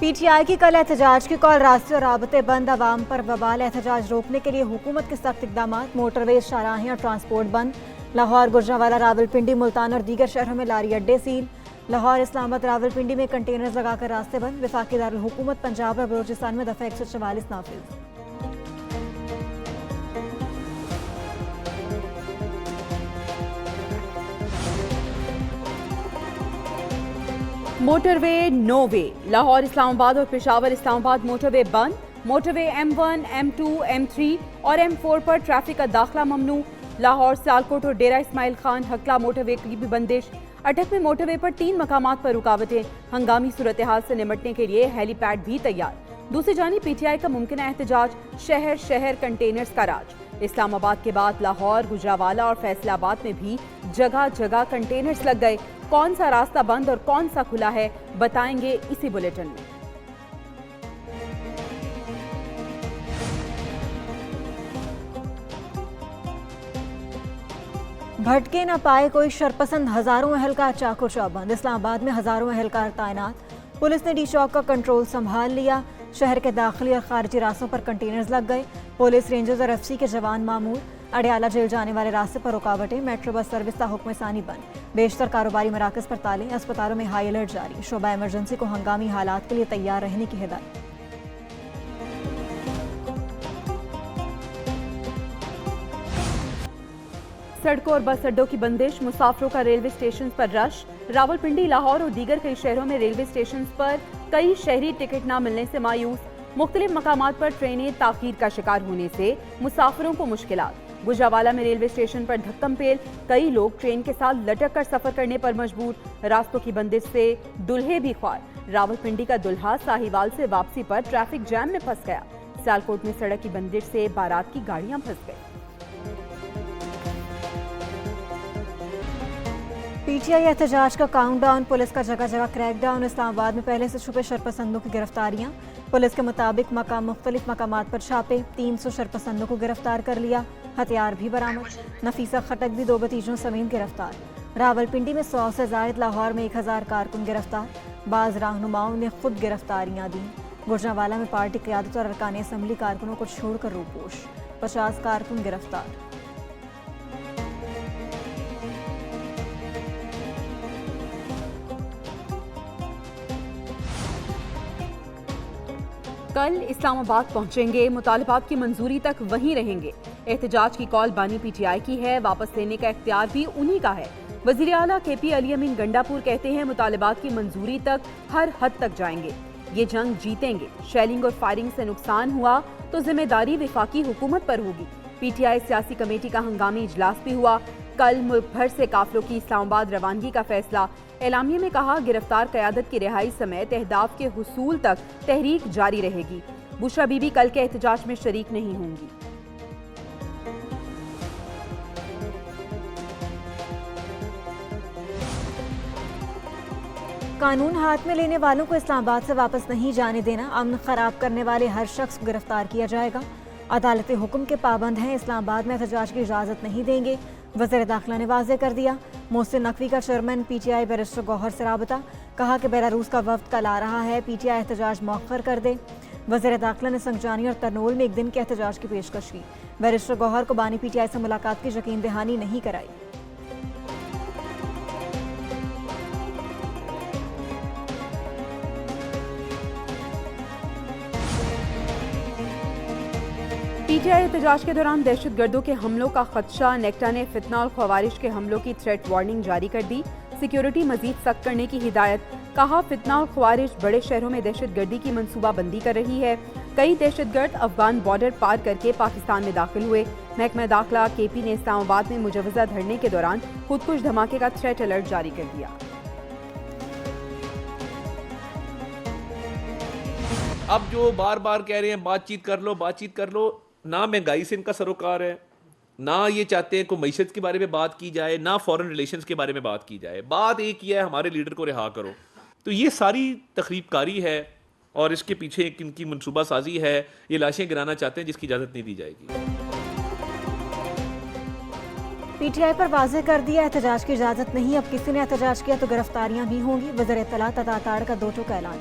PTI की कल एहतजाज की कॉल, रास्ते और राबते बंद, आवाम पर वबाल एहतजाज रोकने के लिए हुकूमत के सख्त इकदाम, मोटरवेज, शाहराहें और ट्रांसपोर्ट बंद। लाहौर, गुजरांवाला, रावलपिंडी, मुल्तान और दीगर शहरों में लारी अड्डे सील। लाहौर, इस्लामाबाद, रावलपिंडी में कंटेनर्स लगाकर रास्ते बंद। वफाकी दारुल हुकूमत पंजाब और बलूचिस्तान में दफा 144 नाफिज। मोटरवे नो वे, लाहौर, इस्लामाबाद और पेशावर इस्लामाबाद मोटरवे बंद। मोटरवे M1, M2, M3 और M4 पर ट्रैफिक का दाखिला ममनू। लाहौर, सियालकोट और डेरा इस्माइल खान हकला मोटरवे की भी बंदिश। अटक में मोटरवे पर 3 मकामात पर रुकावटें। हंगामी सूरत हाल से निपटने के लिए हेलीपैड भी तैयार। दूसरी जानिब PTI का मुमकिन एहतजाज, शहर शहर कंटेनर्स का राज। इस्लामाबाद के बाद लाहौर, गुजरांवाला और फैसलाबाद में भी जगह जगह कंटेनर्स लग गए। कौन सा रास्ता बंद और कौन सा खुला है, बताएंगे इसी बुलेटिन में। भटके न पाए कोई शरपसंद, हजारों एहलकार चाको चौबंद। इस्लामाबाद में हजारों एहलकार तैनात। पुलिस ने डी चौक का कंट्रोल संभाल लिया। शहर के दाखिली और खारजी रास्तों पर कंटेनर्स लग गए। पुलिस, रेंजर्स और FC के जवान मामूर। अडयाला जेल जाने वाले रास्ते पर रुकावटें। मेट्रो बस सर्विस का हुक्म सानी बंद। बेशतर कारोबारी मराकज पर ताले। अस्पतालों में हाई अलर्ट जारी। शोबा इमरजेंसी को हंगामी हालात के लिए तैयार रहने की हिदायत। सड़कों और बस अड्डों की बंदिश, मुसाफिरों का रेलवे स्टेशन पर रश। रावलपिंडी, लाहौर और दीगर कई शहरों में रेलवे स्टेशन पर कई शहरी टिकट न मिलने से मायूस। मुख्तलिफ मकामात पर ट्रेनें ताखीर का शिकार होने से मुसाफिरों को मुश्किलात। गुजरांवाला में रेलवे स्टेशन पर धक्कम पेल, कई लोग ट्रेन के साथ लटक कर सफर करने पर मजबूर। रास्तों की बंदिश से दुल्हे भी ख्वार। रावलपिंडी का दुल्हा साहिवाल से वापसी पर ट्रैफिक जैम में फंस गया। सियालकोट में सड़क की बंदिश से बारात की गाड़ियां फंस गई। PTI एहतजाज का काउंटडाउन, पुलिस का जगह जगह क्रैकडाउन। इस्लामाबाद में पहले से छुपे शरपसंदों की गिरफ्तारियां। पुलिस के मुताबिक मुख्तलिफ मकामात पर छापे। 300 शरपसंदों को गिरफ्तार कर लिया। हथियार भी बरामद। नफीसा खटक भी 2 भतीजों समेत गिरफ्तार। रावलपिंडी में 100 से जायद, लाहौर में 1000 कारकुन गिरफ्तार। बाज रहनुमाओं ने खुद गिरफ्तारियां दी। गुजरांवाला में पार्टी क़यादत और अरकान असम्बली कारकुनों को छोड़कर रूपोश। 50 कारकुन गिरफ्तार। कल इस्लामाबाद पहुंचेंगे, मुतालबात की मंजूरी तक वहीं रहेंगे। एहतजाज की कॉल बानी PTI की है, वापस लेने का इख्तियार भी उन्हीं का है। वज़ीर आला KP अली अमीन गंडापुर कहते हैं मुतालबात की मंजूरी तक हर हद तक जाएंगे। ये जंग जीतेंगे। शेलिंग और फायरिंग से नुकसान हुआ तो जिम्मेदारी वफाकी हुकूमत पर होगी। PTI सियासी कमेटी का हंगामी इजलास भी हुआ। कल मुल्क भर से काफिलों की इस्लामाबाद रवानगी का फैसला। एलामिया में कहा, गिरफ्तार क़यादत की रिहाई समेत अहदाफ के हुसूल तक तहरीक जारी रहेगी। बुशरा बीबी कल के एहतजाज में शरीक नहीं होंगी। कानून हाथ में लेने वालों को इस्लामाबाद से वापस नहीं जाने देना। अमन खराब करने वाले हर शख्स को गिरफ्तार किया जाएगा। अदालतें हुक्म के पाबंद हैं। इस्लामाबाद में एहतजाज की इजाज़त नहीं देंगे। वज़ीर दाखिला ने वाज़ेह कर दिया। मोहसिन नकवी का चेयरमैन PTI बैरिस्टर गौहर से राबता। कहा कि बेलारूस का वफ्द कल आ रहा है, PTI एहतजाज मौखर कर दे। वज़ीर दाखिला ने संगजानी और तरनोल में 1 दिन के एहतजाज की पेशकश की। बैरिस्टर गौहर को बानी PTI से मुलाकात की यकीन दहानी नहीं कराई। PTI एहतजाज के दौरान दहशतगर्दों के हमलों का खदशा। नेक्टा ने फितना और खवारिश के हमलों की थ्रेट वार्निंग जारी कर दी। सिक्योरिटी मजीद सख्त करने की हिदायत। कहा, फितना और खवारिश बड़े शहरों में दहशतगर्दी की मनसूबाबंदी कर रही है। कई दहशतगर्द अफगान बॉर्डर पार करके पाकिस्तान में दाखिल हुए। महकमा दाखिला KP ने इस्लामाबाद में मुजवजा धरने के दौरान खुदकुश धमाके का थ्रेट अलर्ट जारी कर दिया। अब जो बार बार कह रहे हैं बातचीत कर लो, ना महंगाई से इनका सरोकार है, ना ये चाहते हैं कोई मईशत के बारे में बात की जाए, ना फॉरेन रिलेशंस के बारे में बात की जाए। बात एक ही है, हमारे लीडर को रिहा करो। तो ये सारी तखरीबकारी है और इसके पीछे एक इनकी मनसूबा साजी है। ये लाशें गिराना चाहते हैं जिसकी इजाज़त नहीं दी जाएगी। PTI पर वाज़ेह कर दिया, एहतजाज की इजाज़त नहीं। अब किसी ने एहतजाज किया तो गिरफ्तारियां भी होंगी। वज़ीर इत्तलात अता ताड़ का 2 टूक ऐलान।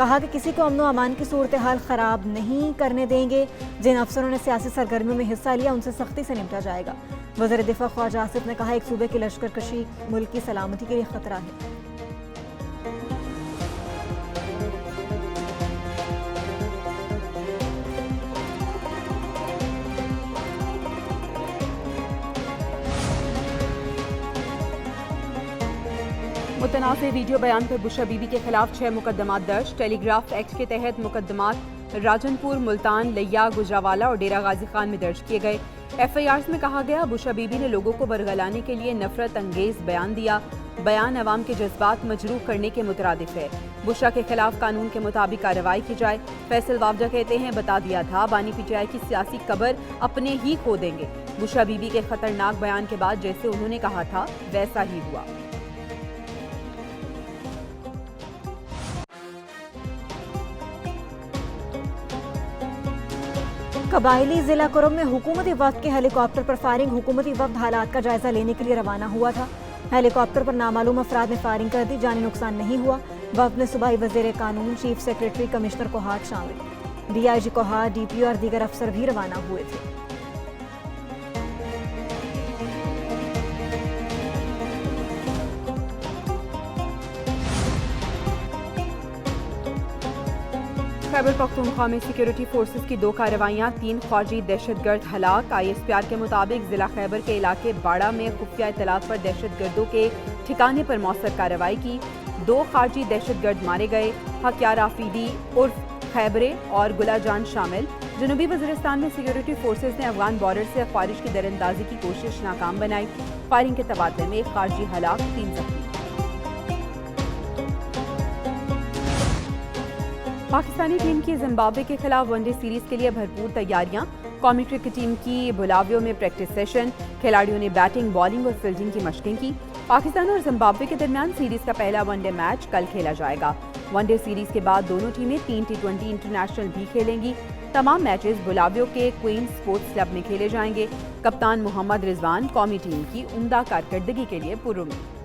कहा कि किसी को अमनो अमान की सूरत हाल ख़राब नहीं करने देंगे। जिन अफसरों ने सियासी सरगर्मियों में हिस्सा लिया उनसे सख्ती से निपटा जाएगा। वज़ीर दिफा ख्वाजा आसिफ ने कहा, एक सूबे की लश्कर कशी मुल्क की सलामती के लिए खतरा है। मुतनाज़ वीडियो बयान पर बुशरा बीबी के खिलाफ 6 मुकदमात दर्ज। टेलीग्राफ एक्ट के तहत मुकदमात राजनपुर, मुल्तान, लिया, गुजरावाला और डेरा गाजी खान में दर्ज किए गए। FIRs में कहा गया, बुशरा बीबी ने लोगों को बरगलाने के लिए नफरत अंगेज बयान दिया। बयान अवाम के जज्बात मजरूह करने के मुतरादिफ है। बुशरा के खिलाफ कानून के मुताबिक कार्रवाई की जाए। फैसल वावजा कहते हैं, बता दिया था बानी PTI की सियासी कबर अपने ही खो देंगे। बुशरा बीबी के खतरनाक बयान के बाद जैसे उन्होंने कहा था वैसा ही हुआ। कबायली जिला कुरुम में हुकूमती वफ्द के हेलीकॉप्टर पर फायरिंग। हुकूमती वफ्द हालात का जायजा लेने के लिए रवाना हुआ था। हेलीकॉप्टर पर नामालूम अफराद ने फायरिंग कर दी। जानी नुकसान नहीं हुआ। वफ्द में सूबाई वज़ीर कानून, चीफ सेक्रेटरी, कमिश्नर कोहाट शामिल। DIG कोहाट, DPO और दीगर अफसर भी रवाना हुए थे। खैबर पख्तूनख्वा में सिक्योरिटी फोर्सेस की 2 कार्रवाइयां, 3 ख्वाजी दहशतगर्द हलाक। ISPR के मुताबिक जिला खैबर के इलाके बाड़ा में खुफिया इत्तलात पर दहशतगर्दों के ठिकाने पर मौसर कार्रवाई की। 2 खारजी दहशतगर्द मारे गए। हकियार आफीदी उर्फ खैबरे और गुलाजान शामिल। जनूबी वज़ीरिस्तान में सिक्योरिटी फोर्सेस ने अफगान बॉर्डर से ख्वारिश की दरअंदाजी की कोशिश नाकाम बनाई। फायरिंग के तबादले में 1 खारजी हलाक, 3 जख्मी। पाकिस्तानी टीम की जिम्बाब्वे के खिलाफ वनडे सीरीज के लिए भरपूर तैयारियां। कौमी क्रिकेट टीम की बुलावियों में प्रैक्टिस सेशन। खिलाड़ियों ने बैटिंग, बॉलिंग और फील्डिंग की मशकें की। पाकिस्तान और जिम्बाब्वे के दरमियान सीरीज का पहला वनडे मैच कल खेला जाएगा। वनडे सीरीज के बाद दोनों टीमें 3 T20 इंटरनेशनल भी खेलेंगी। तमाम मैचेस बुलावियों के क्वीन स्पोर्ट्स क्लब में खेले जाएंगे। कप्तान मोहम्मद रिजवान कौमी टीम की उम्दा कारकर्दगी के लिए पुरुम्मीद।